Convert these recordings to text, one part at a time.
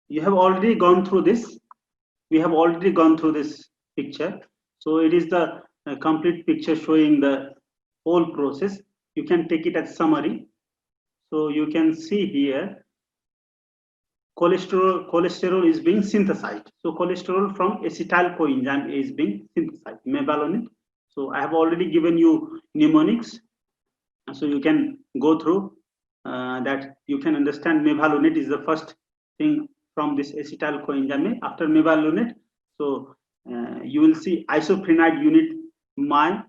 You have already gone through this. We have already gone through this picture. So it is the complete picture showing the whole process. You can take it as summary. So you can see here, cholesterol is being synthesized. So cholesterol from acetyl coenzyme is being synthesized, mevalonate. So I have already given you mnemonics. So you can go through that. You can understand mevalonate is the first thing from this acetyl coenzyme. After mevalonate, so you will see isoprenoid unit my,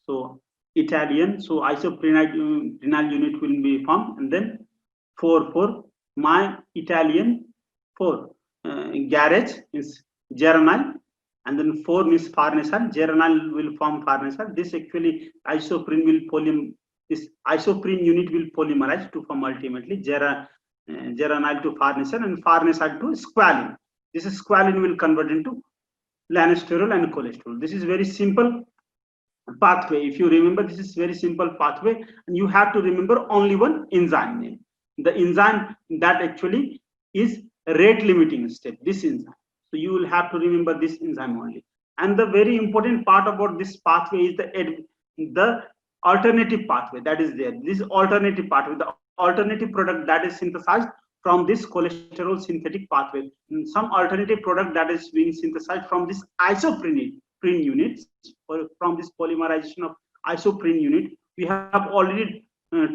so Italian, so isoprenoid unit will be formed, and then 4 my Italian 4 garage is geranyl, and then 4 means farnesyl. Geranyl will form farnesyl. This actually isoprene will this isoprene unit will polymerize to form ultimately geranyl to farnesyl, and farnesyl to squalene. This squalene will convert into lanesterol and cholesterol. This is very simple pathway. If you remember, this is very simple pathway, and you have to remember only one enzyme name. The enzyme that actually is rate limiting step, this enzyme. So you will have to remember this enzyme only. And the very important part about this pathway is the alternative pathway that is there. This alternative pathway, the alternative product that is synthesized from this cholesterol synthetic pathway. Some alternative product that is being synthesized from this isoprene units, or from this polymerization of isoprene unit. We have already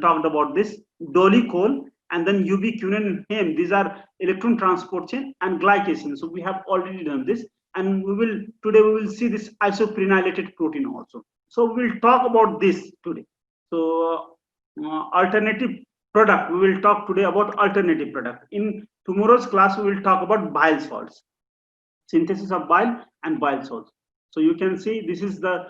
talked about this dolicol, and then ubiquinone and heme. These are electron transport chain and glycation. So we have already done this, and today we will see this isoprenylated protein also. So we will talk about this today. So alternative product, we will talk today about alternative product. In tomorrow's class, we will talk about bile salts, synthesis of bile and bile salts. So you can see this is the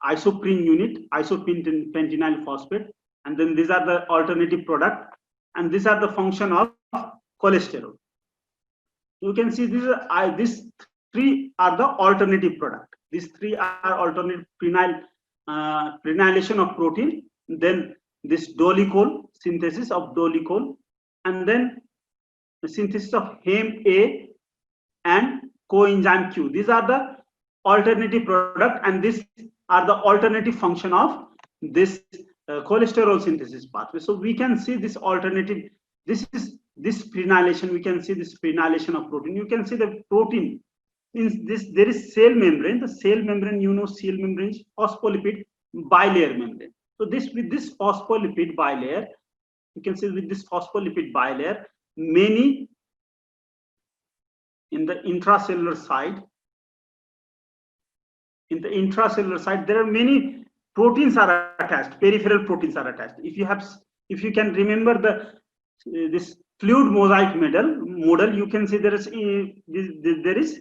isoprene unit, isopentenyl phosphate, and then these are the alternative product, and these are the function of cholesterol. You can see these three are the alternative product. These three are alternative prenylation of protein, then this dolicol, synthesis of dolicol, and then the synthesis of heme A and coenzyme Q. These are the alternative product, and these are the alternative function of this cholesterol synthesis pathway. So we can see this alternative, this is this prenylation. We can see this prenylation of protein. You can see the protein in this. There is cell membrane. The cell membrane, you know, cell membrane is phospholipid bilayer membrane. So this, with this phospholipid bilayer, you can see with this phospholipid bilayer, many in the intracellular side. In the intracellular side, there are many proteins are attached. Peripheral proteins are attached. If you can remember this fluid mosaic model, you can see there is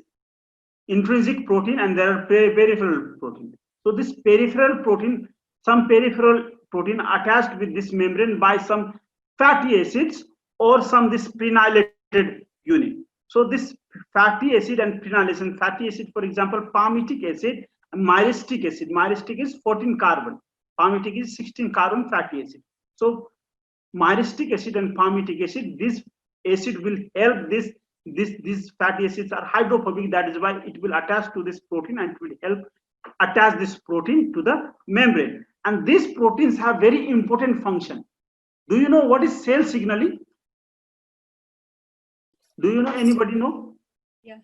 intrinsic protein and there are peripheral protein. So this peripheral protein, some peripheral protein attached with this membrane by some fatty acids or some this prenylated unit. So this fatty acid and prenylation, fatty acid, for example, palmitic acid and myristic acid. Myristic is 14 carbon, palmitic is 16 carbon fatty acid. So myristic acid and palmitic acid, this acid will help these fatty acids are hydrophobic. That is why it will attach to this protein and it will help attach this protein to the membrane. And these proteins have very important function. Do you know what is cell signaling? Do you know? Anybody know? Yes.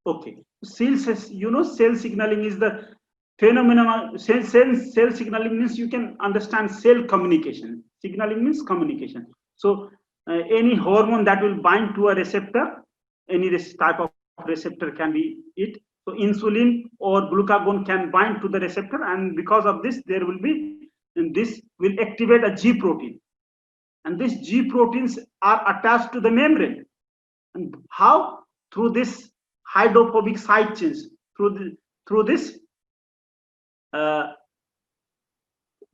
Okay. Cell signaling is the phenomenon. Cell signaling means you can understand cell communication. Signaling means communication. So any hormone that will bind to a receptor, any type of receptor can be it. So insulin or glucagon can bind to the receptor, and because of this, there will be, and this will activate a G protein. And these G proteins are attached to the membrane. And how? Through this hydrophobic side chains, through this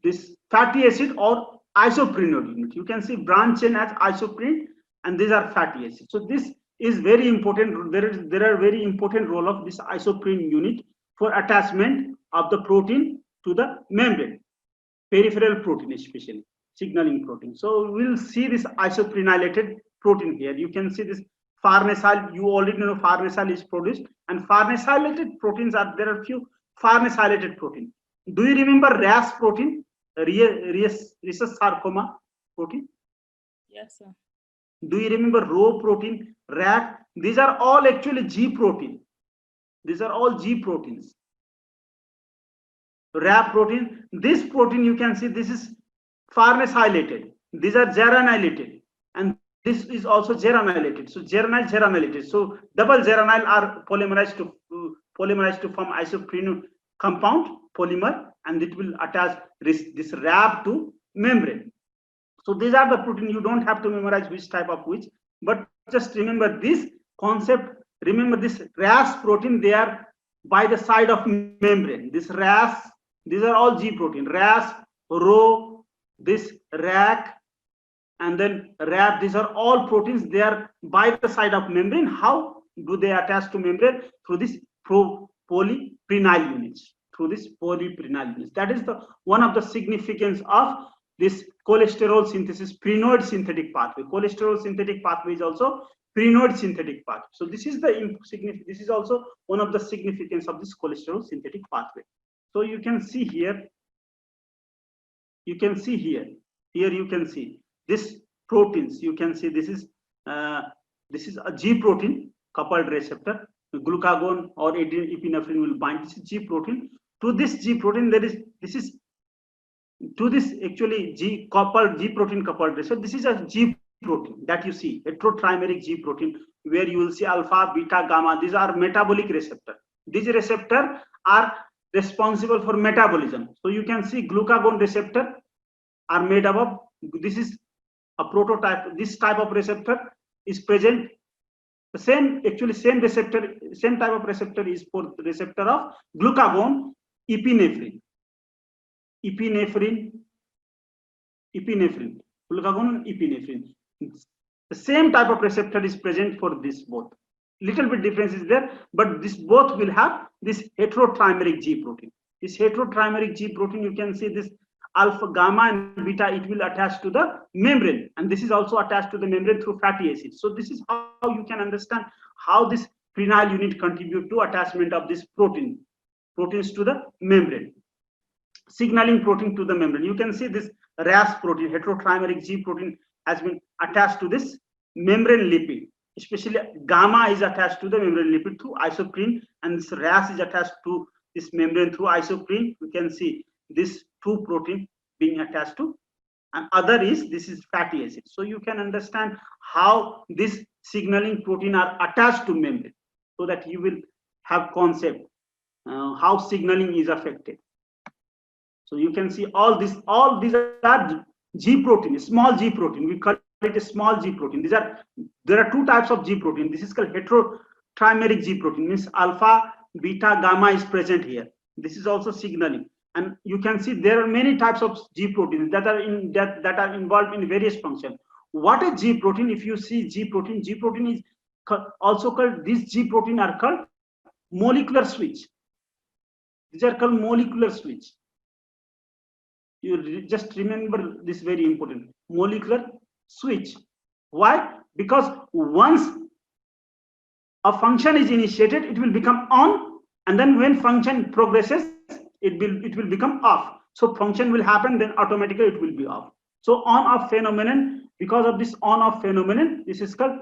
this fatty acid or isoprene unit. You can see branch chain as isoprene, and these are fatty acids. So this is very important. There are very important role of this isoprene unit for attachment of the protein to the membrane, peripheral protein especially, signaling protein. So we'll see this isoprenylated protein here. You can see this farnesyl. You already know farnesyl is produced, and farnesylated proteins are there are few farnesylated protein. Do you remember RAS protein, rhesus sarcoma protein? Yes, sir. Do you remember Rho protein, RAT? These are all actually G protein. These are all G proteins. RAP protein. This protein you can see this is farnesylated. These are geranylated, and this is also geranylated. So geranylated. So double geranyl are polymerized to form isoprene compound polymer, and it will attach this RAP to membrane. So these are the protein. You don't have to memorize which type of which, but just remember this concept. Remember this RAS protein. They are by the side of membrane. This RAS. These are all G protein. RAS, Rho, this RAC, and then RAP. These are all proteins. They are by the side of membrane. How do they attach to membrane? Through this polyprenyl units. Through this polyprenyl units. That is the one of the significance of this cholesterol synthesis prenoid synthetic pathway. Cholesterol synthetic pathway is also prenoid synthetic pathway. So this is the this is also one of the significance of this cholesterol synthetic pathway. So you can see here. You can see here. Here you can see this proteins. You can see this is a G protein coupled receptor. Glucagon or epinephrine will bind this G protein. To this G protein, this is to this actually G protein coupled receptor. This is a G protein that you see, heterotrimeric G protein, where you will see alpha, beta, gamma. These are metabolic receptor. These receptors are responsible for metabolism. So you can see glucagon receptor are made up of, this is a prototype. This type of receptor is present. The same receptor, same type of receptor is for the receptor of glucagon, epinephrine, glucagon, epinephrine. The same type of receptor is present for this both. Little bit difference is there, but this both will have this heterotrimeric G protein. This heterotrimeric G protein, you can see this alpha, gamma, and beta. It will attach to the membrane, and this is also attached to the membrane through fatty acids. So this is how you can understand how this prenyl unit contribute to attachment of this proteins to the membrane, signaling protein to the membrane. You can see this RAS protein, heterotrimeric G protein, has been attached to this membrane lipid. Especially gamma is attached to the membrane lipid through isoprene, and this RAS is attached to this membrane through isoprene. You can see this two protein being attached to, and other is this is fatty acid. So you can understand how this signaling protein are attached to membrane, so that you will have concept how signaling is affected. So you can see all these are G protein, small G protein. We call it a small G protein. There are two types of G protein. This is called heterotrimeric G protein, means alpha, beta, gamma is present here. This is also signaling, and you can see there are many types of G proteins that are involved in various functions. What is G protein? If you see G protein is also called, these G protein are called molecular switch. These are called molecular switch. You just remember this, very important, molecular switch. Why? Because once a function is initiated, it will become on, and then when function progresses, it will become off. So function will happen, then automatically it will be off. So on-off phenomenon, because of this on-off phenomenon, this is called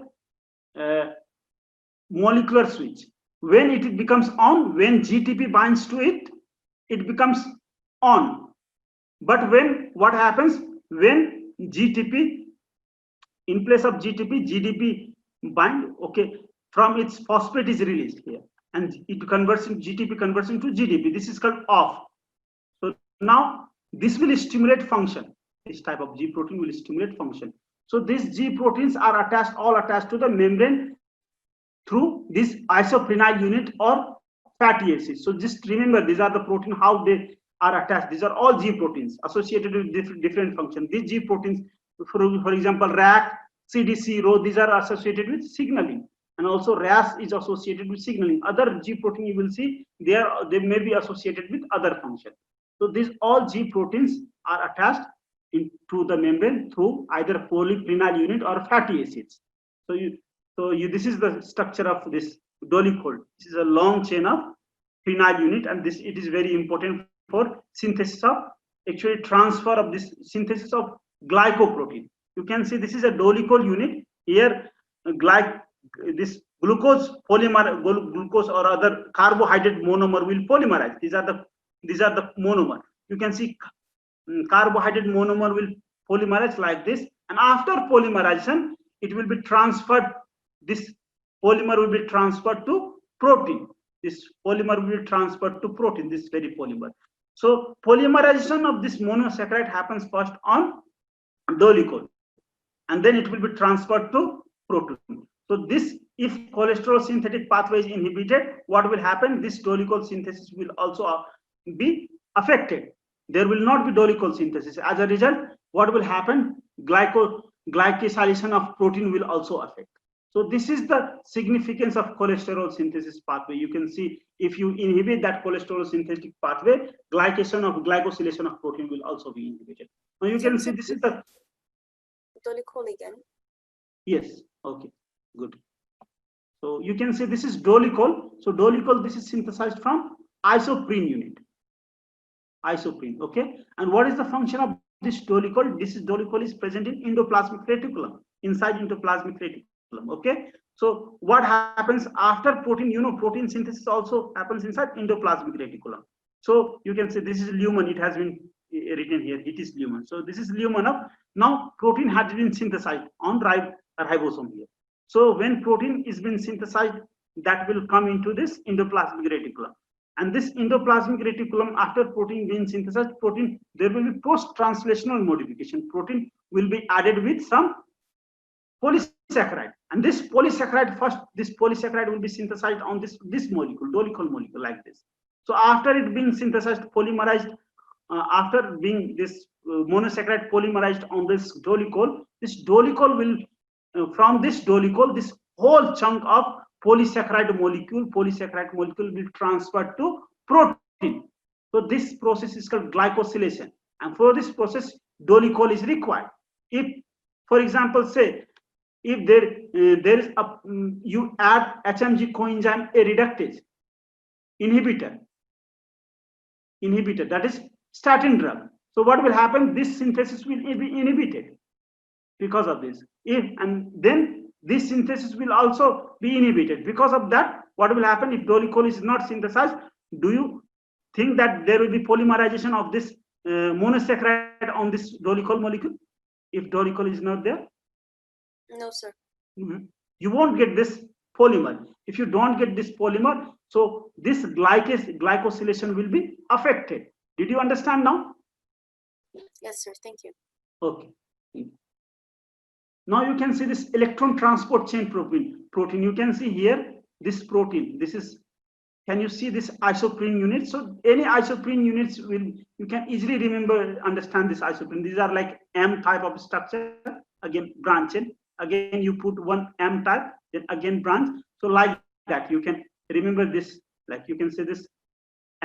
molecular switch. When it becomes on, when GTP binds to it, it becomes on. But what happens when GTP, in place of GTP, GDP bind, okay, from its phosphate is released here, and it converts in GTP converts into GDP. This is called off. So now this will stimulate function. This type of G protein will stimulate function. So these G proteins are all attached to the membrane through this isoprenyl unit or fatty acids. So just remember, these are the protein, how they are attached. These are all G proteins associated with different functions. These G proteins, for example, RAC, CDC, Rho, these are associated with signaling, and also RAS is associated with signaling. Other G protein you will see they may be associated with other functions. So these all G proteins are attached into the membrane through either polyprenyl unit or fatty acids. This is the structure of this dolichol. This is a long chain of phenyl unit, and it is very important for synthesis of, actually transfer of this synthesis of glycoprotein. You can see this is a dolichol unit here. This glucose or other carbohydrate monomer will polymerize. These are the monomer. You can see carbohydrate monomer will polymerize like this, and after polymerization it will be transferred. This polymer will be transferred to protein. This polymer will be transferred to protein, this very polymer. So polymerization of this monosaccharide happens first on dolichol, and then it will be transferred to protein. So this, if cholesterol synthetic pathway is inhibited, what will happen? This dolichol synthesis will also be affected. There will not be dolichol synthesis. As a result, what will happen? Glycosylation of protein will also affect. So this is the significance of cholesterol synthesis pathway. You can see if you inhibit that cholesterol synthetic pathway, glycosylation of protein will also be inhibited. Now you can see this is the dolichol again. Yes. Okay. Good. So you can see this is dolichol. So dolichol, this is synthesized from isoprene unit. Isoprene. Okay. And what is the function of this dolichol? This dolichol is present in endoplasmic reticulum, inside endoplasmic reticulum. Okay. So what happens after protein? You know, protein synthesis also happens inside endoplasmic reticulum. So you can say this is lumen. It has been written here. It is lumen. So this is lumen of, now protein has been synthesized on ribosome here. So when protein is being synthesized, that will come into this endoplasmic reticulum. And this endoplasmic reticulum, after protein being synthesized, there will be post-translational modification. Protein will be added with some polysaccharide. And this polysaccharide, will be synthesized on this molecule, dolichol molecule, like this. So after it being synthesized, polymerized, after being this monosaccharide polymerized on this dolichol will, from this dolichol, this whole chunk of polysaccharide molecule will transfer to protein. So this process is called glycosylation, and for this process dolichol is required. If, for example, say if there is a you add HMG coenzyme A reductase inhibitor, that is statin drug. So what will happen? This synthesis will be inhibited because of this. And then this synthesis will also be inhibited. Because of that, what will happen if dolichol is not synthesized? Do you think that there will be polymerization of this monosaccharide on this dolichol molecule if dolichol is not there? No, sir. You won't get this polymer. If you don't get this polymer, so this glycosylation will be affected. Did you understand now? Yes, sir. Thank you. Okay. Now you can see this electron transport chain protein. You can see here this protein. This is, can you see this isoprene unit? So any isoprene units you can easily understand this isoprene. These are like M type of structure. Again, branch chain. Again, you put one M type, then again branch. So like that, you can remember this. Like you can say this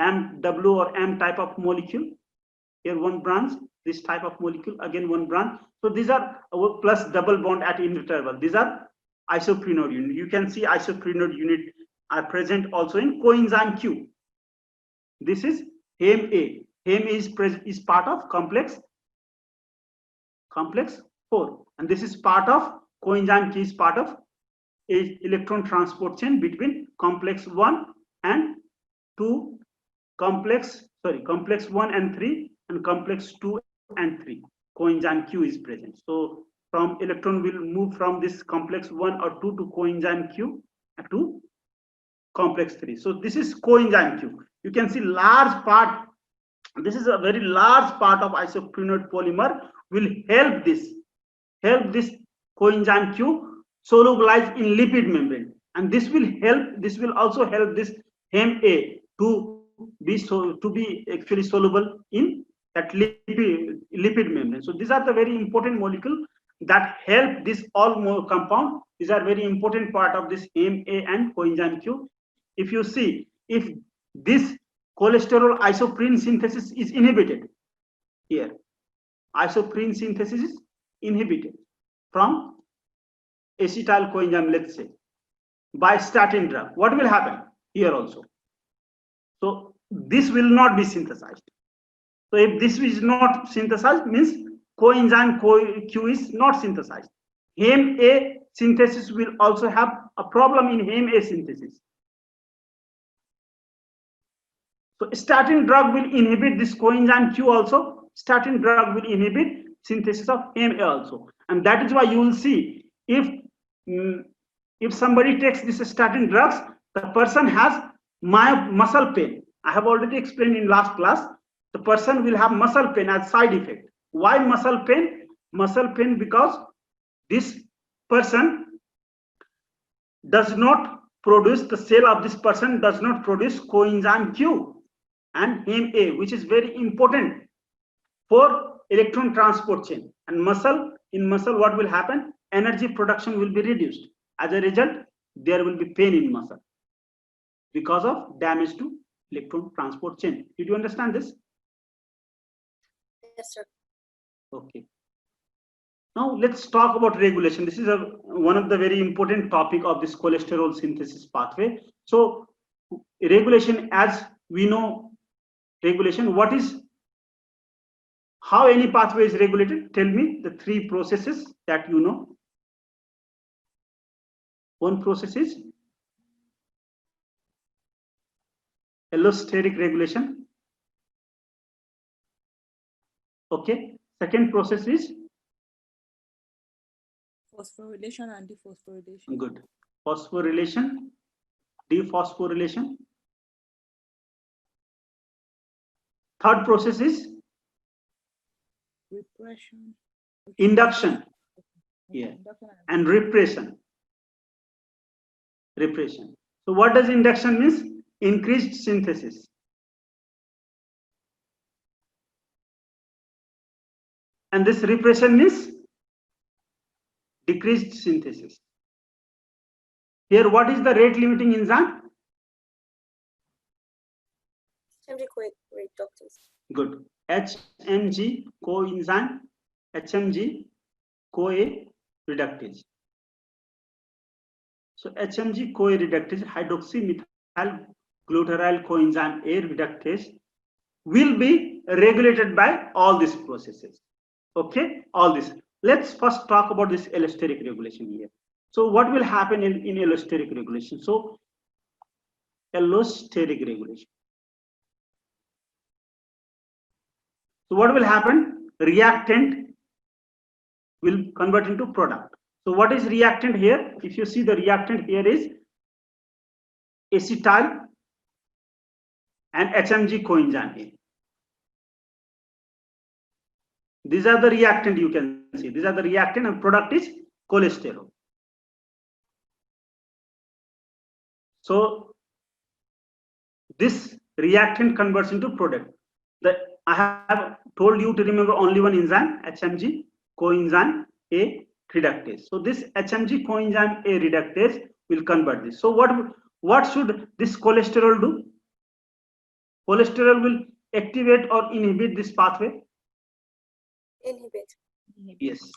MW or M type of molecule. Here one branch, this type of molecule, again one branch. So these are plus double bond at interval. These are isoprenode unit. You can see isoprenode unit are present also in coenzyme Q. This is HEM A. HEM is part of complex 4, and this is part of coenzyme Q, is part of a electron transport chain between complex 1 and 2, complex 1 and 3, and complex 2 and 3. Coenzyme Q is present. So from electron will move from this complex 1 or 2 to coenzyme Q to complex 3. So this is coenzyme Q. You can see large part. This is a very large part of isoprenode polymer will help this coenzyme Q solubilize in lipid membrane, and this will also help this HEM A to be actually soluble in that lipid membrane. So these are the very important molecule that help this all compound. These are very important part of this HEM A and coenzyme Q. If you see, if this cholesterol isoprene synthesis is inhibited, here isoprene synthesis is inhibited from acetyl coenzyme, let's say, by statin drug, what will happen here also? So this will not be synthesized. So if this is not synthesized, means coenzyme Q is not synthesized. Hem A synthesis will also have a problem in hem A synthesis. So statin drug will inhibit this coenzyme Q also. Statin drug will inhibit synthesis of hem A also. And that is why you will see if somebody takes this statin drugs, the person has muscle pain. I have already explained in last class. The person will have muscle pain as side effect. Why muscle pain? Muscle pain because this person does not produce, the cell of this person does not produce coenzyme Q and hem A, which is very important for electron transport chain. And in muscle, what will happen? Energy production will be reduced. As a result, there will be pain in muscle because of damage to electron transport chain. Did you understand this? Yes, sir. Okay. Now let's talk about regulation. This is one of the very important topic of this cholesterol synthesis pathway. So regulation, as we know, regulation, how any pathway is regulated? Tell me the three processes that you know. One process is allosteric regulation. Okay. Second process is phosphorylation and dephosphorylation. good. Phosphorylation, dephosphorylation. Third process is Repression. induction. Okay, Yeah. induction And repression. So what does induction means? Increased synthesis. And this repression means decreased synthesis. Here, what is the rate limiting enzyme? HMG reductase. Good. HMG coenzyme, HMG CoA reductase. So HMG CoA reductase, hydroxymethyl glutaryl coenzyme A reductase, will be regulated by all these processes. Okay, all this. Let's first talk about this allosteric regulation here. So what will happen in allosteric regulation? So allosteric regulation. So what will happen? Reactant will convert into product. So what is reactant here? If you see, the reactant here is acetyl and HMG coenzyme A. These are the reactant, you can see. These are the reactant, and product is cholesterol. So this reactant converts into product. I have told you to remember only one enzyme, HMG coenzyme A reductase. So this HMG coenzyme A reductase will convert this. So what should this cholesterol do? Cholesterol will activate or inhibit this pathway? Inhibit. Yes.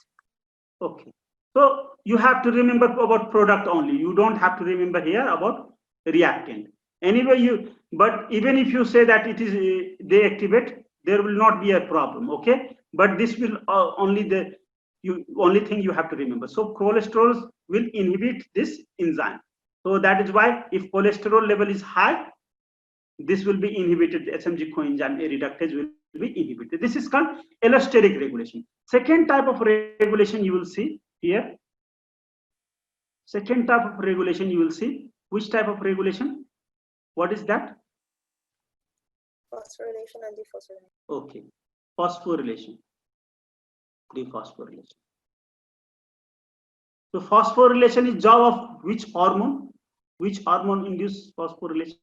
Okay. So you have to remember about product only. You don't have to remember here about reactant. Anyway, but even if you say that it is they activate, there will not be a problem. Okay. But this will only thing you have to remember. So cholesterol will inhibit this enzyme. So that is why if cholesterol level is high, this will be inhibited. The HMG coenzyme A reductase will be inhibited. This is called allosteric regulation. Second type of regulation you will see here. Second type of regulation you will see. Which type of regulation? What is that? Phosphorylation and dephosphorylation. Okay. Phosphorylation. Dephosphorylation. So phosphorylation is job of which hormone? Which hormone induces phosphorylation?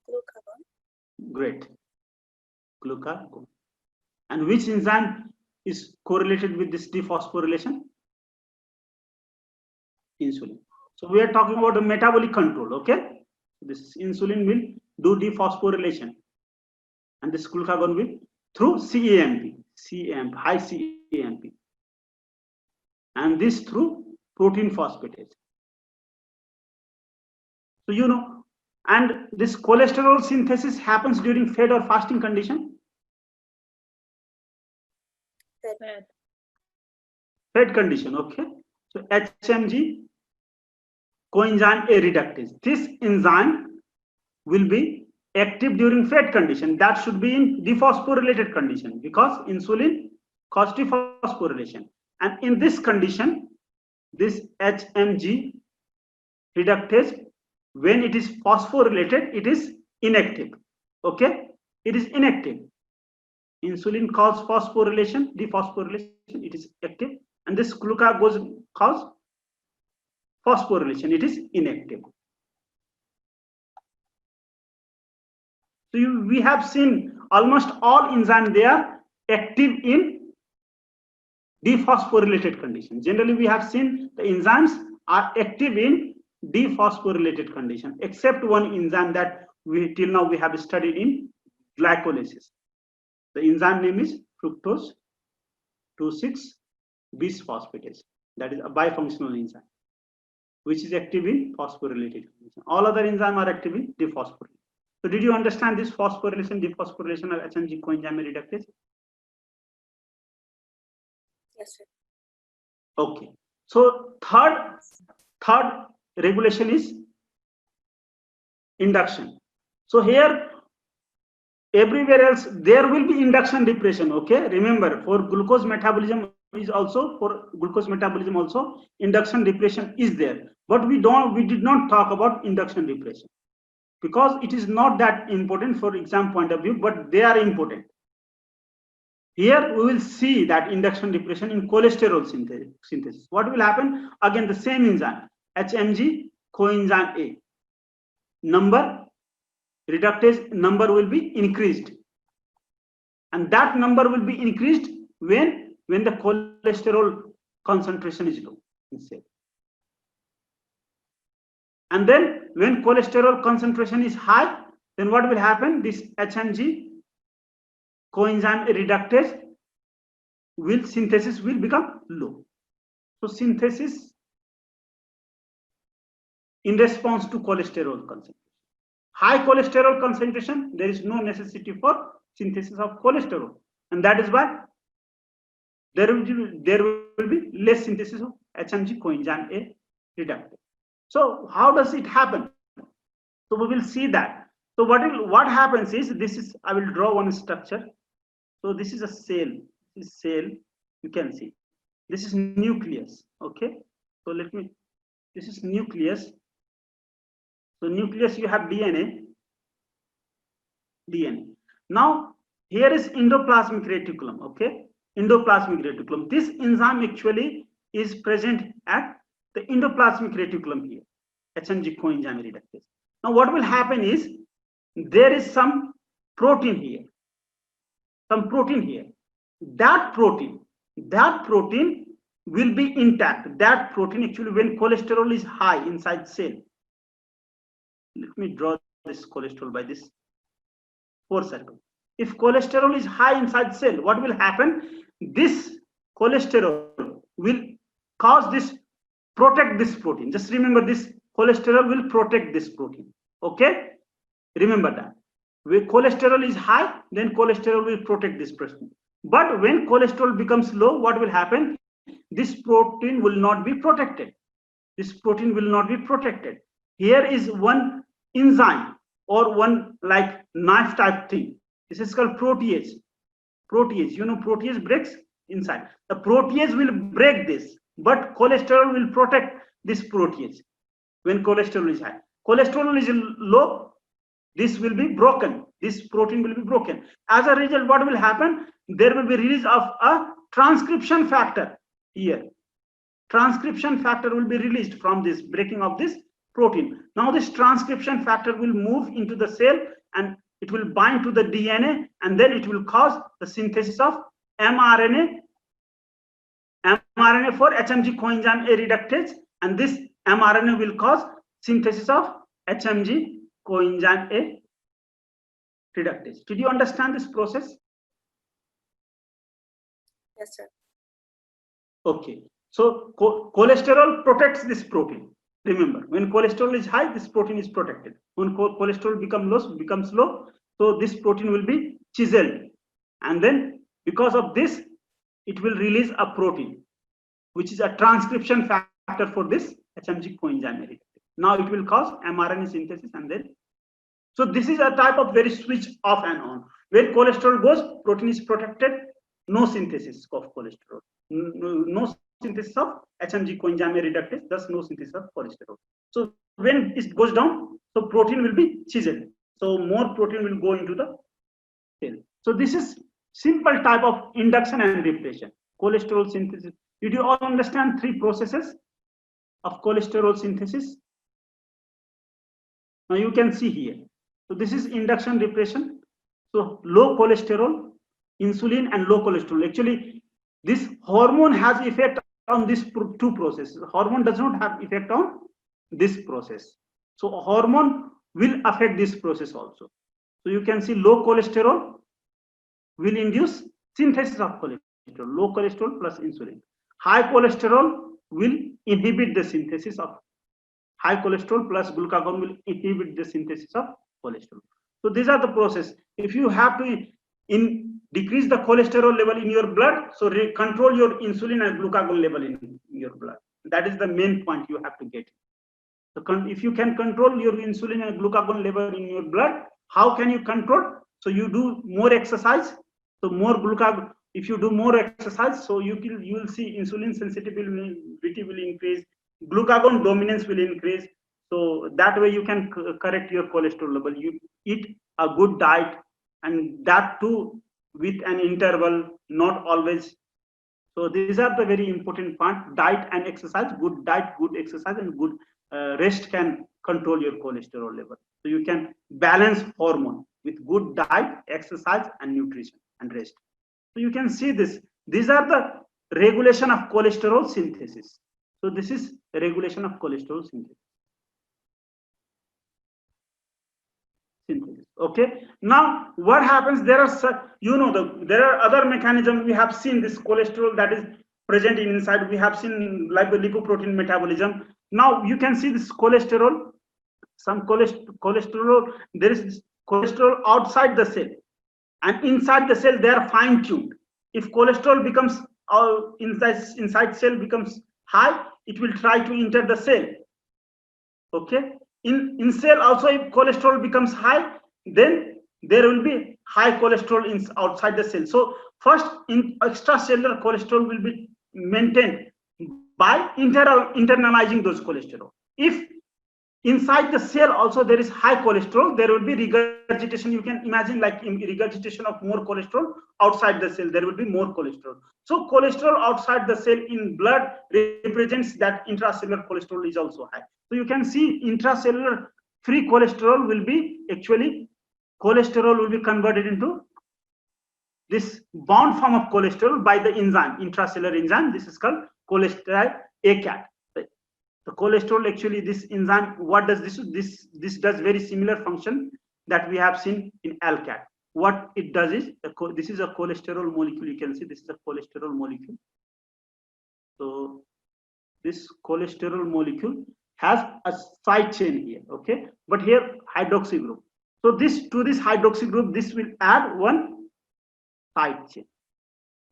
Glucagon. Great. Glucagon. And which enzyme is correlated with this dephosphorylation? Insulin. So we are talking about the metabolic control. Okay. This insulin will do dephosphorylation, and this glucagon will through CAMP, high CAMP. and this through protein phosphatase. So you know, and this cholesterol synthesis happens during fed or fasting condition. Fed. Fed condition, okay. So HMG coenzyme A reductase. This enzyme will be active during fed condition. That should be in dephosphorylated condition because insulin causes dephosphorylation. And in this condition, this HMG reductase, when it is phosphorylated, it is inactive. Okay, it is inactive. Insulin causes phosphorylation, dephosphorylation, it is active, and this glucagon causes phosphorylation, it is inactive. So we have seen almost all enzymes, they are active in dephosphorylated condition. Generally, we have seen the enzymes are active in dephosphorylated condition, except one enzyme that we till now we have studied in glycolysis. The enzyme name is fructose 2,6-bisphosphatase. That is a bifunctional enzyme, which is active in phosphorylated condition. All other enzymes are active in dephosphorylation. So did you understand this phosphorylation, dephosphorylation of HMG coenzyme reductase? Yes, sir. Okay. So third regulation is induction. So here, everywhere else there will be induction depression. Okay, remember for glucose metabolism also induction depression is there, but we did not talk about induction depression because it is not that important for exam point of view, but they are important. Here we will see that induction depression in cholesterol synthesis. What will happen? Again, the same enzyme, HMG coenzyme A. Reductase number will be increased. And that number will be increased when the cholesterol concentration is low in cell. And then when cholesterol concentration is high, then what will happen? This HMG coenzyme reductase synthesis will become low. So synthesis in response to cholesterol concentration. High cholesterol concentration, there is no necessity for synthesis of cholesterol, and that is why there will be less synthesis of HMG coenzyme A reductase. So how does it happen? So we will see that. So what happens is I will draw one structure. So this is a cell. This is cell. You can see. This is nucleus. Okay. So this is nucleus. So nucleus, you have DNA. Now here is endoplasmic reticulum. Okay, endoplasmic reticulum. This enzyme actually is present at the endoplasmic reticulum here, HMG coenzyme reductase. Now what will happen is there is some protein here. That protein will be intact. That protein actually, when cholesterol is high inside cell. Let me draw this cholesterol by this 4 circle. If cholesterol is high inside cell, what will happen? This cholesterol will protect this protein. Just remember, this cholesterol will protect this protein. Okay, remember that. When cholesterol is high, then cholesterol will protect this protein. But when cholesterol becomes low, what will happen? This protein will not be protected. Here is one enzyme or one like knife type thing. This is called protease. You know, protease breaks inside. The protease will break this, but cholesterol will protect this protease. When cholesterol is high, cholesterol is low, this will be broken. This protein will be broken. As a result, what will happen? There will be release of a transcription factor here. Transcription factor will be released from this breaking of this protein. Now this transcription factor will move into the cell and it will bind to the DNA, and then it will cause the synthesis of mRNA for HMG coenzyme A reductase, and this mRNA will cause synthesis of HMG coenzyme A reductase. Did you understand this process? Yes, sir. Okay. So cholesterol protects this protein. Remember, when cholesterol is high, this protein is protected. When cholesterol becomes low, so this protein will be chiseled, and then because of this, it will release a protein, which is a transcription factor for this HMG coenzyme. Now it will cause mRNA synthesis, and then so this is a type of very switch off and on. Where cholesterol goes, protein is protected, no synthesis of cholesterol, no synthesis of HMG coenzyme reductase, thus no synthesis of cholesterol. So when it goes down, so protein will be chiseled. So more protein will go into the cell. So this is simple type of induction and repression. Cholesterol synthesis. Did you all understand 3 processes of cholesterol synthesis? Now you can see here. So this is induction repression. So low cholesterol, insulin and low cholesterol. Actually, this hormone has effect on these 2 processes. Hormone does not have effect on this process. So hormone will affect this process also. So you can see low cholesterol will induce synthesis of cholesterol. Low cholesterol plus insulin. High cholesterol will inhibit the synthesis of high cholesterol plus glucagon will inhibit the synthesis of cholesterol. So these are the process. If you have to decrease the cholesterol level in your blood, so control your insulin and glucagon level in your blood. That is the main point you have to get. So if you can control your insulin and glucagon level in your blood, how can you control? So you do more exercise. So more glucagon. If you do more exercise, so you will see insulin sensitivity will increase, glucagon dominance will increase. So that way you can correct your cholesterol level. You eat a good diet, and that too with an interval, not always. So these are the very important part: diet and exercise. Good diet, good exercise, and good rest can control your cholesterol level. So you can balance hormone with good diet, exercise, and nutrition and rest. So you can see this. These are the regulation of cholesterol synthesis. So this is the regulation of cholesterol synthesis. Okay. Now what happens? There are there are other mechanisms. We have seen this cholesterol that is present inside. We have seen lipoprotein metabolism. Now you can see this cholesterol. Some cholesterol. There is cholesterol outside the cell, and inside the cell they are fine tuned. If cholesterol becomes inside cell becomes high, it will try to enter the cell. Okay. In cell also, if cholesterol becomes high, then there will be high cholesterol outside the cell. So first, in extracellular cholesterol will be maintained by internalizing those cholesterol. If inside the cell also there is high cholesterol, there will be regurgitation. You can imagine like regurgitation of more cholesterol outside the cell. There will be more cholesterol. So cholesterol outside the cell in blood represents that intracellular cholesterol is also high. So you can see intracellular free cholesterol will be actually cholesterol will be converted into this bound form of cholesterol by the enzyme, intracellular enzyme. This is called cholesterol ACAT. The cholesterol actually, this enzyme, what does this do? This does very similar function that we have seen in ALCAT. What it does is, this is a cholesterol molecule. You can see this is a cholesterol molecule. So this cholesterol molecule has a side chain here, okay? But here hydroxy group. So this to this hydroxy group, this will add one side chain.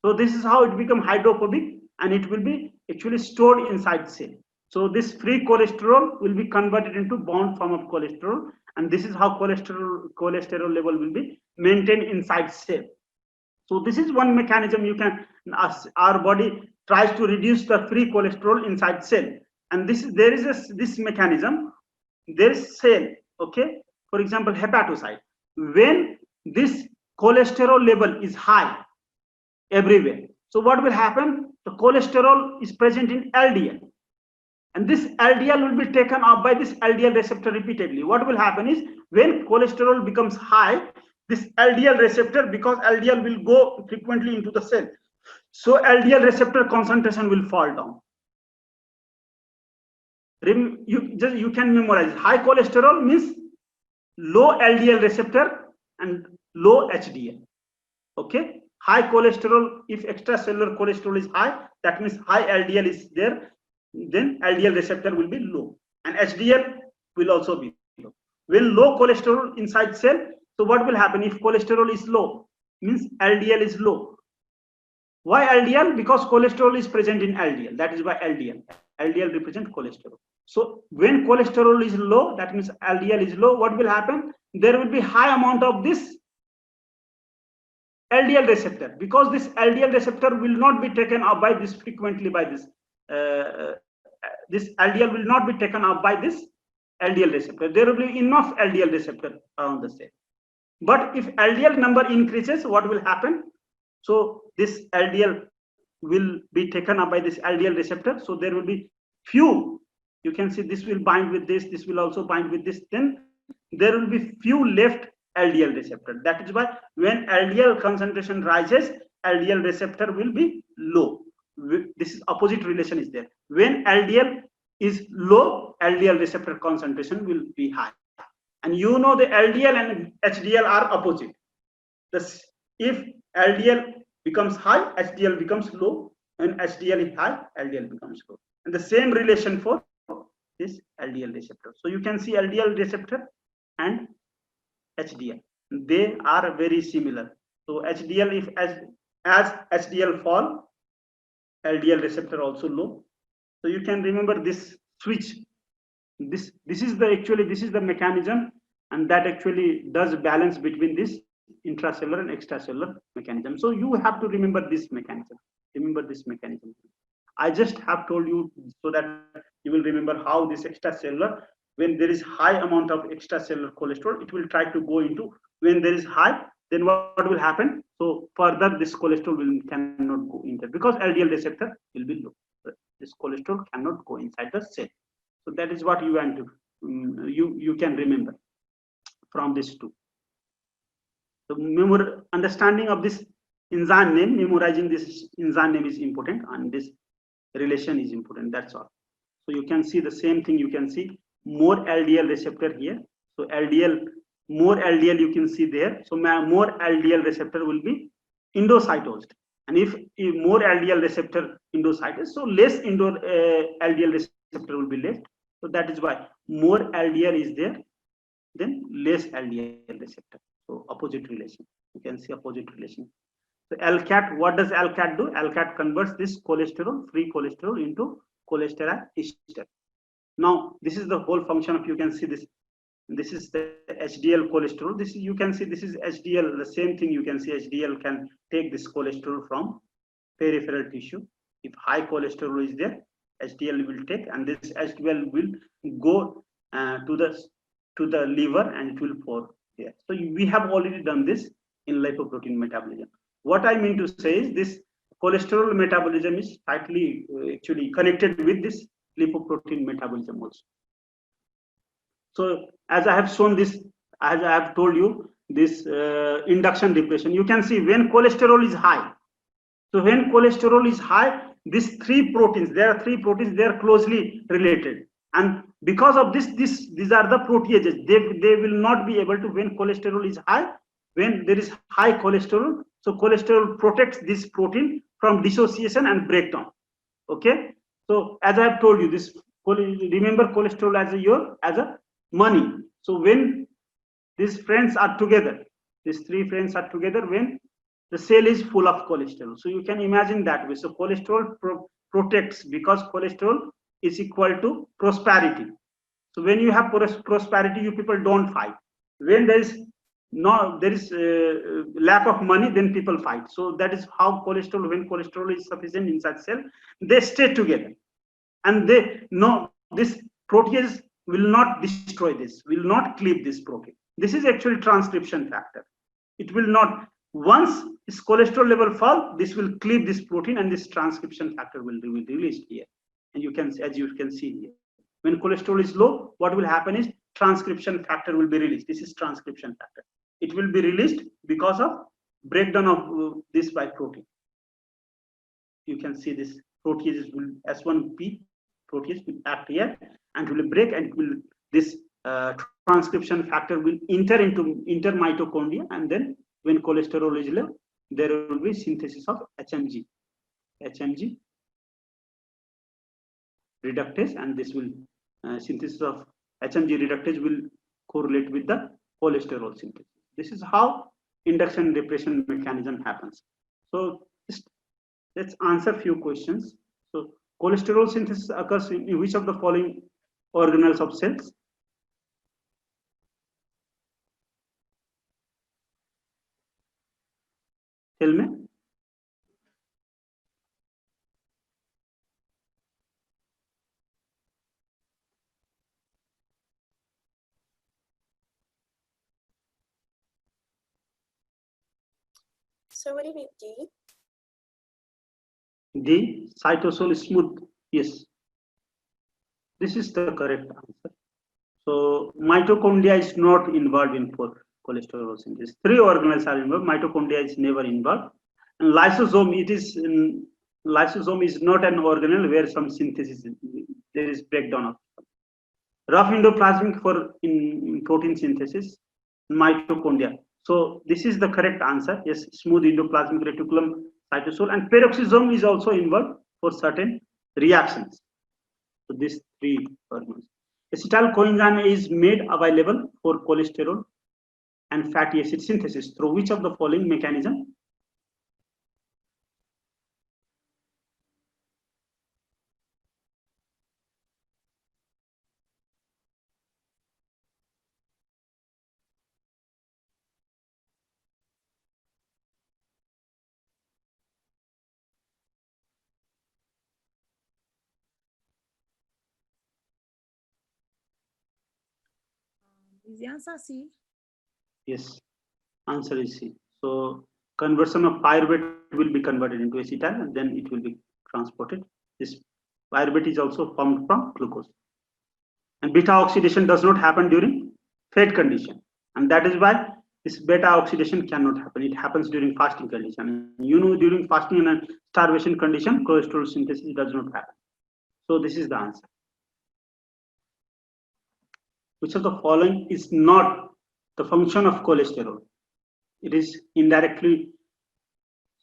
So this is how it becomes hydrophobic, and it will be actually stored inside cell. So this free cholesterol will be converted into bound form of cholesterol, and this is how cholesterol level will be maintained inside cell. So this is one mechanism you can, our body tries to reduce the free cholesterol inside cell, and there is this mechanism. There is cell, okay. For example, hepatocyte. When this cholesterol level is high everywhere, so what will happen? The cholesterol is present in LDL. And this LDL will be taken up by this LDL receptor repeatedly. What will happen is, when cholesterol becomes high, this LDL receptor, because LDL will go frequently into the cell, so LDL receptor concentration will fall down. You can memorize. High cholesterol means low LDL receptor and low HDL. Okay. high cholesterol, if extracellular cholesterol is high, that means high LDL is there, then LDL receptor will be low, and HDL will also be low. When low cholesterol inside cell, so what will happen if cholesterol is low? Means LDL is low. Why LDL? Because cholesterol is present in LDL. That is why LDL. LDL represents cholesterol. So when cholesterol is low, that means LDL is low. What will happen? There will be high amount of this LDL receptor, because this LDL receptor will not be taken up by this frequently by this. This LDL will not be taken up by this LDL receptor. There will be enough LDL receptor around the cell. But if LDL number increases, what will happen? So this LDL will be taken up by this LDL receptor. So there will be few. You can see this will bind with this. This will also bind with this. Then there will be few left LDL receptor. That is why when LDL concentration rises, LDL receptor will be low. This is opposite relation is there. When LDL is low, LDL receptor concentration will be high. And you know the LDL and HDL are opposite. This, if LDL becomes high, HDL becomes low. When HDL is high, LDL becomes low. And the same relation for this LDL receptor. So you can see LDL receptor and HDL. They are very similar. So HDL, if as HDL fall, LDL receptor also low. So you can remember this switch. This is the actually this is the mechanism, and that actually does balance between this intracellular and extracellular mechanism. So you have to remember this mechanism. Remember this mechanism. I just have told you so that you will remember how this extracellular, when there is high amount of extracellular cholesterol, it will try to go into, when there is high, then what will happen? So further this cholesterol cannot go in there because LDL receptor will be low. This cholesterol cannot go inside the cell. So that is what you want to you can remember from this too. So understanding of this enzyme name, memorizing this enzyme name is important, and this relation is important. That's all. So you can see the same thing. You can see more LDL receptor here. So LDL, more LDL you can see there. So more LDL receptor will be endocytosed, and if more LDL receptor endocytosed, so less LDL receptor will be left. So that is why more LDL is there, then less LDL receptor. So opposite relation. You can see opposite relation. So LCAT, what does LCAT do? LCAT converts this cholesterol, free cholesterol, into cholesterol ester. Now this is the whole function of, you can see this. This is the HDL cholesterol. This you can see this is HDL. The same thing you can see HDL can take this cholesterol from peripheral tissue. If high cholesterol is there, HDL will take, and this HDL will go to the liver, and it will pour here. So we have already done this in lipoprotein metabolism. What I mean to say is this cholesterol metabolism is tightly actually connected with this lipoprotein metabolism also. So as I have shown this, as I have told you, this induction depression, you can see when cholesterol is high. So when cholesterol is high, these three proteins, there are three proteins, they are closely related. And because of this, these are the proteases. They will not be able to, when cholesterol is high, when there is high cholesterol, so cholesterol protects this protein from dissociation and breakdown. Okay. So as I have told you, this remember cholesterol as a money. So when these friends are together, these three friends are together, when the cell is full of cholesterol. So you can imagine that way. So cholesterol protects, because cholesterol is equal to prosperity. So when you have prosperity, you people don't fight. When there is lack of money, then people fight. So that is how cholesterol, when cholesterol is sufficient inside cell, they stay together, and they know this protease will not destroy this, will not cleave this protein. This is actually transcription factor. It will not, once its cholesterol level fall, this will cleave this protein, and this transcription factor will be released here. And you can, as you can see here, when cholesterol is low, what will happen is transcription factor will be released. This is transcription factor. It will be released because of breakdown of this by protein. You can see this protease will, S1P protease will act here and will break, and will this transcription factor will enter mitochondria, and then when cholesterol is low, there will be synthesis of HMG reductase, and this will synthesis of HMG reductase will correlate with the cholesterol synthesis. This is how induction and repression mechanism happens. So let's answer few questions. So cholesterol synthesis occurs in which of the following organelles of cells? Tell me. So would it be D? D, cytosol smooth. Yes, this is the correct answer. So mitochondria is not involved in cholesterol synthesis. Three organelles are involved. Mitochondria is never involved. And lysosome, lysosome is not an organelle where some synthesis, there is breakdown of rough endoplasmic for in protein synthesis, mitochondria. So this is the correct answer. Yes, smooth endoplasmic reticulum, cytosol, and peroxisome is also involved for certain reactions. So these three organelles. Acetyl coenzyme is made available for cholesterol and fatty acid synthesis through which of the following mechanism? Is the answer C? Yes, answer is C. So conversion of pyruvate will be converted into acetyl and then it will be transported. This pyruvate is also formed from glucose. And beta oxidation does not happen during fed condition. And that is why this beta oxidation cannot happen. It happens during fasting condition. You know, during fasting and starvation condition, cholesterol synthesis does not happen. So this is the answer. Which of the following is not the function of cholesterol? It is indirectly.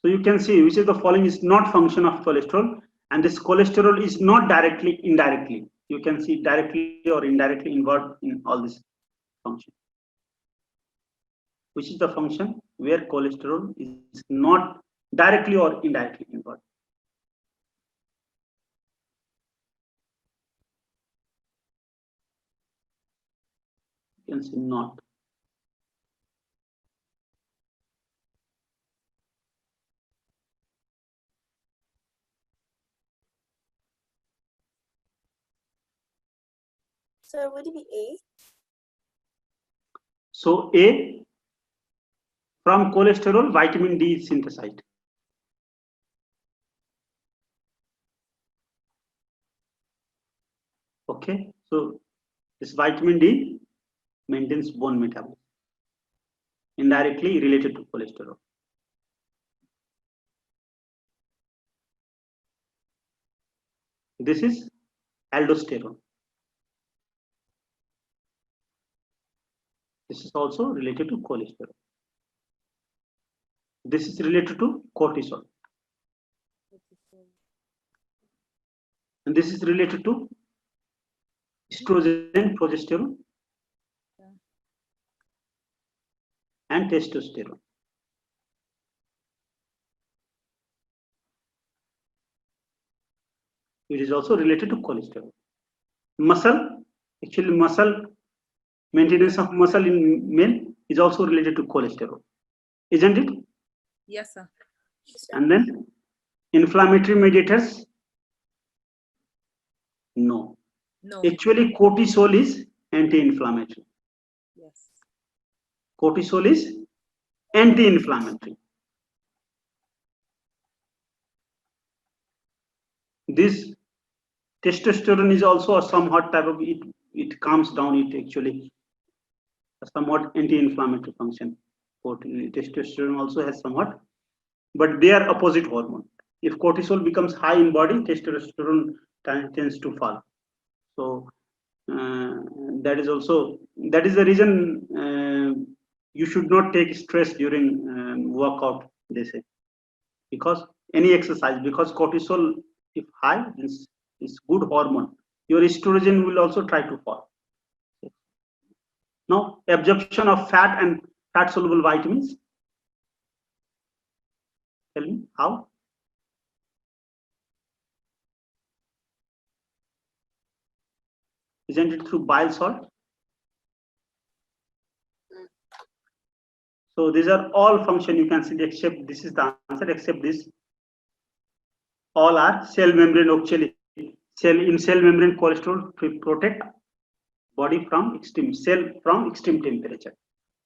So you can see which of the following is not function of cholesterol, and this cholesterol is not directly, indirectly. You can see directly or indirectly involved in all this function. Which is the function where cholesterol is not directly or indirectly involved? You can see not. So would it be A? So A, from cholesterol, vitamin D is synthesized. Okay, so this vitamin D maintains bone metabolism, indirectly related to cholesterol. This is aldosterone. This is also related to cholesterol. This is related to cortisol. And this is related to estrogen, progesterone, and testosterone. It is also related to cholesterol. Muscle, actually muscle, maintenance of muscle in male is also related to cholesterol, isn't it? Yes, sir. And then inflammatory mediators, no. No. Actually cortisol is anti-inflammatory. Yes. Cortisol is anti-inflammatory. This testosterone is also a somewhat type of, it calms down, it actually a somewhat anti-inflammatory function. Testosterone also has somewhat, but they are opposite hormone. If cortisol becomes high in body, testosterone tends to fall. So that is the reason you should not take stress during workout they say, because any exercise, because cortisol if high is good hormone, your estrogen will also try to fall. Now absorption of fat and fat soluble vitamins, tell me how? Isn't it through bile salt? So these are all function you can see, except this is the answer, except this. All are cell membrane actually. Cell membrane cholesterol protect body from extreme temperature.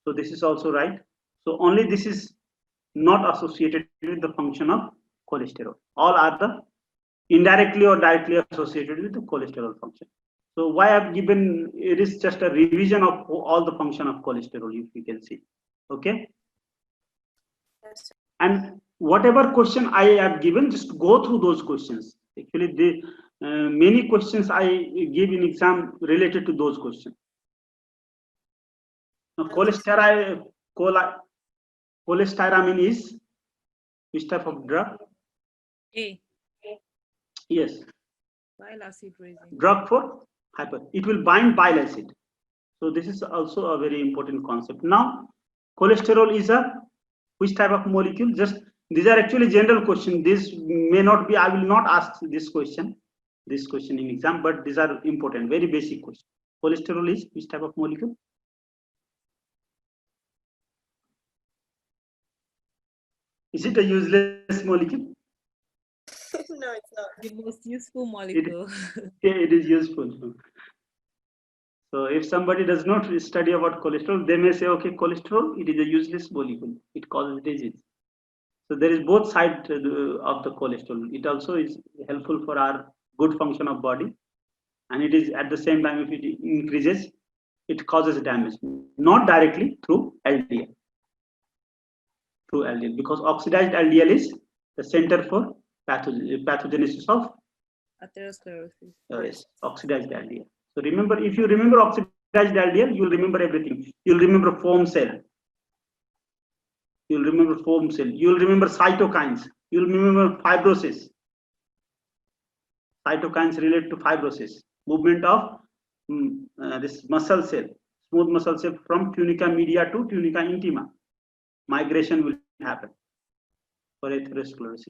So this is also right. So only this is not associated with the function of cholesterol. All are the indirectly or directly associated with the cholesterol function. So why I've given it is just a revision of all the function of cholesterol, if you can see. Okay. Yes, sir. And whatever question I have given, just go through those questions. Actually, the many questions I give in exam related to those questions. Now, cholestyramine is which type of drug? A. Yes, Bile acid raising. drug for hyper. It will bind bile acid. So this is also a very important concept. Now, cholesterol is a which type of molecule? Just these are actually general questions. This may not be. I will not ask this question in exam, but these are important, very basic questions. Cholesterol is which type of molecule? Is it a useless molecule? No, it's not. The most useful molecule. It is useful. So if somebody does not study about cholesterol, they may say, okay, cholesterol, it is a useless molecule. It causes disease. So there is both sides of the cholesterol. It also is helpful for our good function of body, and it is at the same time, if it increases, it causes damage, not directly through LDL. Through LDL, because oxidized LDL is the center for pathogenesis of Atherosclerosis. yes, oxidized LDL. So remember, if you remember oxidized LDL, you'll remember everything. You'll remember foam cell. You'll remember foam cell. You'll remember cytokines. You'll remember fibrosis. Cytokines relate to fibrosis. Movement of this muscle cell, smooth muscle cell from tunica media to tunica intima. Migration will happen for atherosclerosis.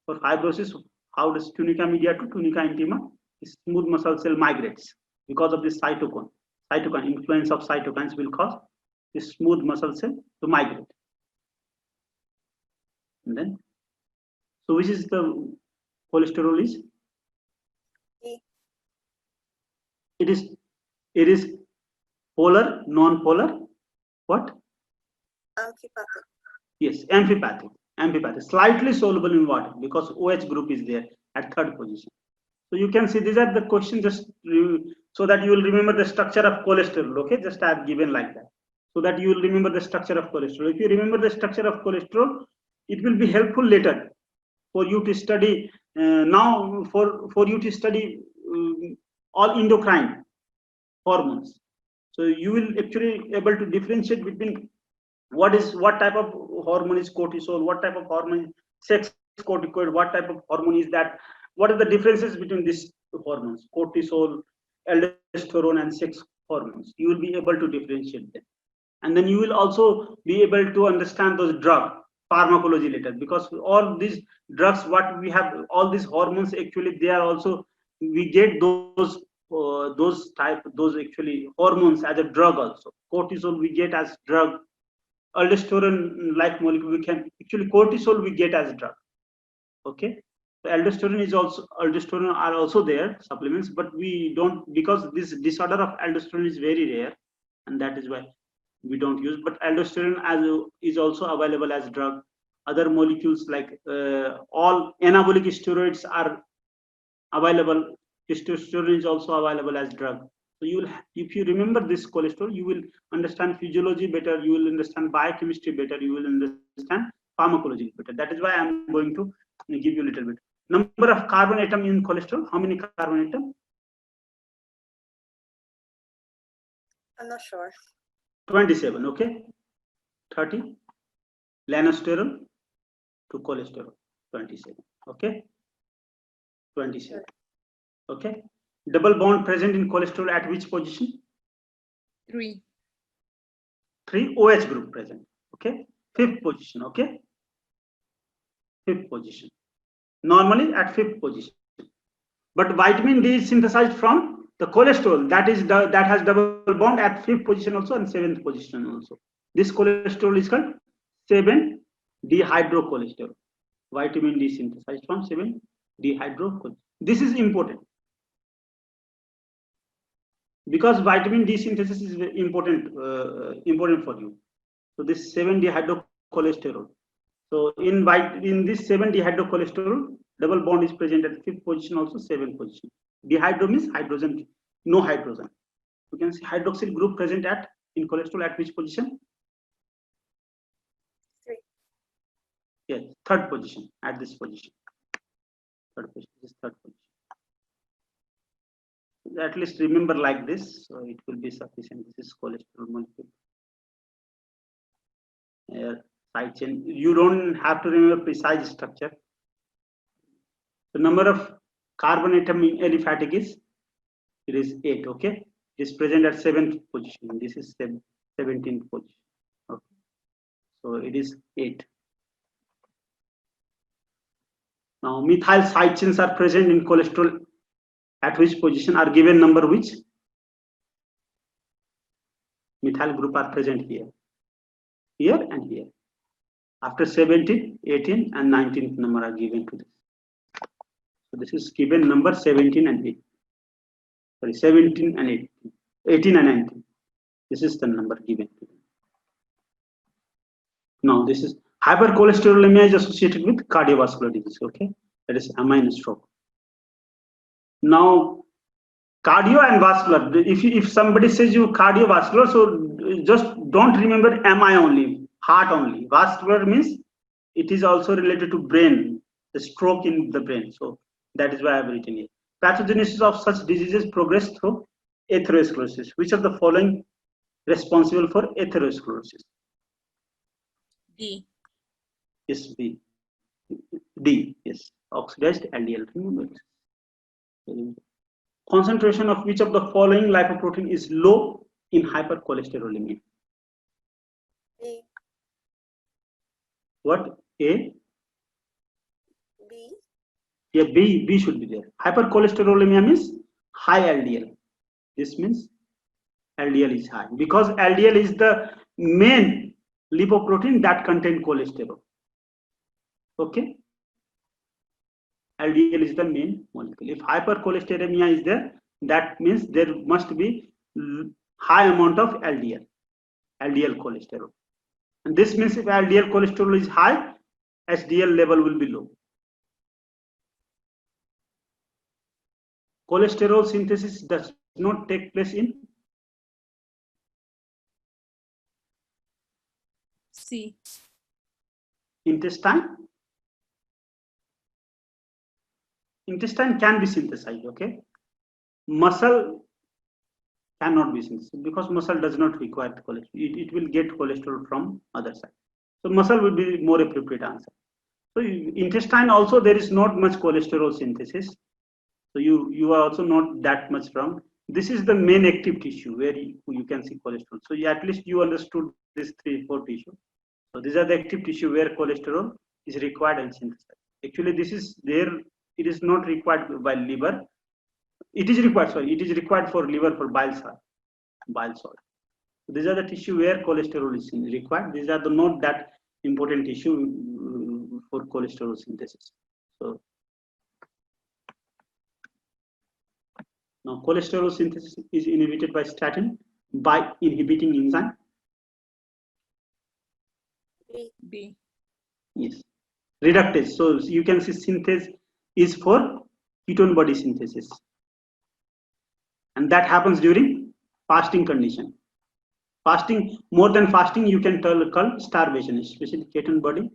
For fibrosis, how does tunica media to tunica intima? Smooth muscle cell migrates because of this cytokine. Influence of cytokines will cause this smooth muscle cell to migrate. And then, so which is the cholesterol is? D. It is polar, non-polar. What? Amphipathic. Yes, amphipathic. Slightly soluble in water because OH group is there at third position. So you can see these are the questions just so that you will remember the structure of cholesterol. Okay, just I have given like that, so that you will remember the structure of cholesterol. If you remember the structure of cholesterol, it will be helpful later for you to study. Now for you to study all endocrine hormones. So you will actually able to differentiate between what type of hormone is cortisol, what type of hormone is sex corticoid, what type of hormone is that, what are the differences between these hormones, cortisol, aldosterone and sex hormones. You will be able to differentiate them, and then you will also be able to understand those drug pharmacology later, because all these drugs what we have, all these hormones actually they are also, we get those actually hormones as a drug also. Cortisol we get as drug, aldosterone like molecule we can actually, cortisol we get as drug. Okay, so aldosterone are also there supplements, but we don't, because this disorder of aldosterone is very rare, and that is why we don't use. But aldosterone is also available as drug. Other molecules like all anabolic steroids are available. Testosterone is also available as drug. So you will, if you remember this cholesterol, you will understand physiology better, you will understand biochemistry better, you will understand pharmacology better. That is why I am going to give you a little bit. Number of carbon atom in cholesterol, how many carbon atom? I'm not sure. 27, okay. 30. Lanosterol, to cholesterol, 27. Okay, 27. Okay, double bond present in cholesterol at which position? 3. 3. OH group present. Okay, 5th position. Okay, 5th position. Normally at 5th position. But vitamin D is synthesized from the cholesterol that has double bond at 5th position also and 7th position also. This cholesterol is called 7-dehydrocholesterol. Vitamin D synthesized from 7-dehydrocholesterol. This is important because vitamin D synthesis is very important for you. So this 7-dehydrocholesterol. So in this 7-dehydrocholesterol, double bond is present at 5th position, also 7th position. Dehydro means hydrogen, no hydrogen. You can see hydroxyl group present in cholesterol at which position? 3. Yes, 3rd position, at this position. 3rd position, this 3rd position. At least remember like this, so it will be sufficient. This is cholesterol molecule. Side chain. You don't have to remember precise structure. The number of carbon atom in aliphatic is 8. Okay, it is present at 7th position. This is 17th position. Okay, so it is 8. Now methyl side chains are present in cholesterol at which position? Are given number which? Methyl group are present here, here and here. After 17, 18 and 19th number are given to this. So this is given number 17 and 18. Sorry, 17 and 18. 18 and 19. This is the number given to them. Now this is hypercholesterolemia is associated with cardiovascular disease. Okay, that is amine stroke. Now cardio and vascular. If somebody says you cardiovascular, so just don't remember MI only, heart only. Vascular means it is also related to brain, the stroke in the brain. So that is why I have written it. Pathogenesis of such diseases progress through atherosclerosis. Which of the following responsible for atherosclerosis? D. Yes, B. D. Yes, oxidized LDL. Remember it. Concentration of which of the following lipoprotein is low in hypercholesterolemia? B. What? A? B. Yeah, B should be there. Hypercholesterolemia means high LDL. This means LDL is high because LDL is the main lipoprotein that contains cholesterol. Okay, LDL is the main molecule. If hypercholesterolemia is there, that means there must be high amount of LDL cholesterol. And this means if LDL cholesterol is high, HDL level will be low. Cholesterol synthesis does not take place in C. intestine. Intestine can be synthesized, okay. Muscle cannot be synthesized because muscle does not require the cholesterol. It will get cholesterol from other side. So muscle will be more appropriate answer. So intestine also there is not much cholesterol synthesis. So you are also not that much wrong. This is the main active tissue where you can see cholesterol. So at least you understood this 3-4 tissue. So these are the active tissue where cholesterol is required and synthesized. Actually, this is there. It is not required by liver. It is required. Sorry, it is required for liver for bile salt. So these are the tissue where cholesterol is required. These are the not that important tissue for cholesterol synthesis. So now cholesterol synthesis is inhibited by statin by inhibiting enzyme. B. B. Yes, reductase. So you can see synthase is for ketone body synthesis, and that happens during fasting condition. Fasting, more than fasting, you can call starvation, especially ketone body,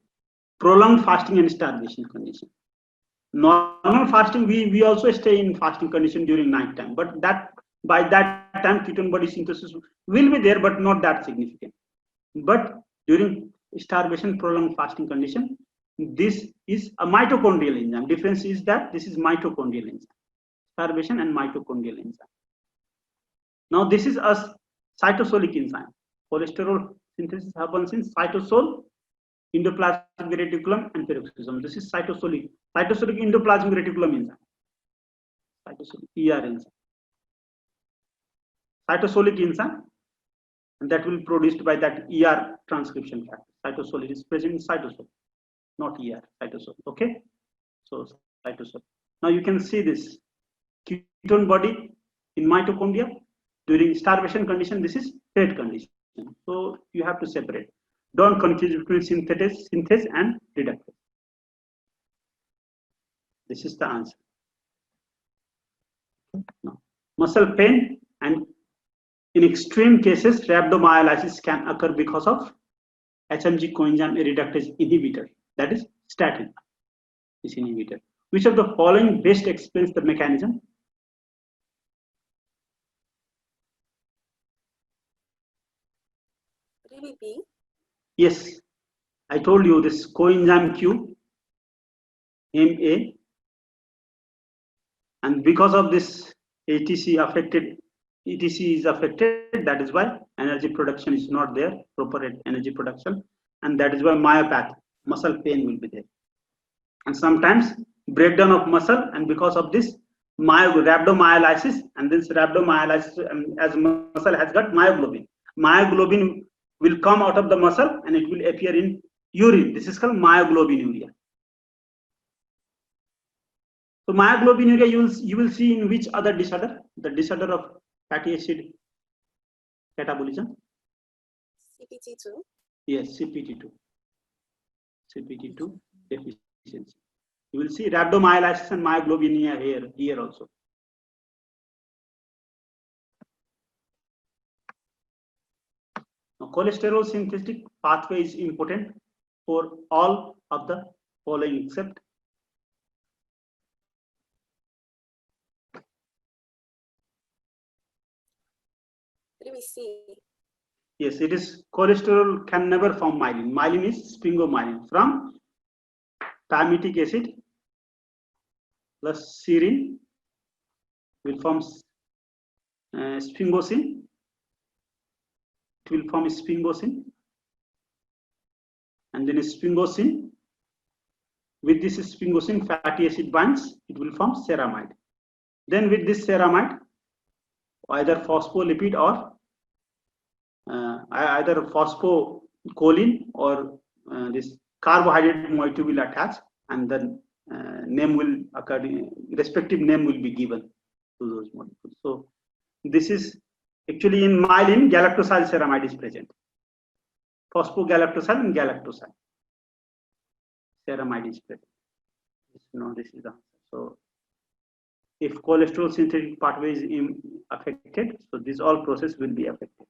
prolonged fasting and starvation condition. Normal fasting, we also stay in fasting condition during night time, but that by that time ketone body synthesis will be there, but not that significant. But during starvation, prolonged fasting condition, This is a mitochondrial enzyme. Difference is that this is mitochondrial enzyme. Starvation and mitochondrial enzyme. Now this is a cytosolic enzyme. Cholesterol synthesis happens in cytosol, endoplasmic reticulum, and peroxisome. This is cytosolic endoplasmic reticulum enzyme. Cytosolic ER enzyme. Cytosolic enzyme, and that will be produced by that ER transcription factor. Cytosol is present in cytosol, not ER, cytosol. Okay, so cytosol. Now you can see this ketone body in mitochondria. During starvation condition, this is fed condition. So you have to separate. Don't confuse between synthase and reductase. This is the answer. Now, muscle pain, and in extreme cases, rhabdomyolysis can occur because of HMG coenzyme reductase inhibitor, that is statin, this inhibitor. Which of the following best explains the mechanism? B. Yes, I told you this coenzyme Q, MA, and because of this ETC is affected, that is why energy production is not there, proper energy production, and that is why myopathy, muscle pain will be there. And sometimes breakdown of muscle, and because of this rhabdomyolysis, and this rhabdomyolysis, as muscle has got myoglobin will come out of the muscle and it will appear in urine. This is called myoglobinuria. So myoglobinuria you will see in which other disorder? The disorder of fatty acid catabolism. CPT2. Yes, CPT2 deficiency. You will see rhabdomyolysis and myoglobinuria here also. Now, cholesterol synthetic pathway is important for all of the following except C. yes, it is cholesterol can never form myelin. Myelin is sphingomyelin from palmitic acid plus serine will form sphingosine. It will form sphingosine, and then sphingosine. With this sphingosine, fatty acid binds. It will form ceramide. Then with this ceramide, either phospholipid or either phosphocholine or this carbohydrate moiety will attach, and then name will respective name will be given to those molecules. So this is actually in myelin, galactosyl ceramide is present. Phosphogalactosyl and galactosyl ceramide is present. No, this is the answer. So if cholesterol synthetic pathway is affected, so this all process will be affected.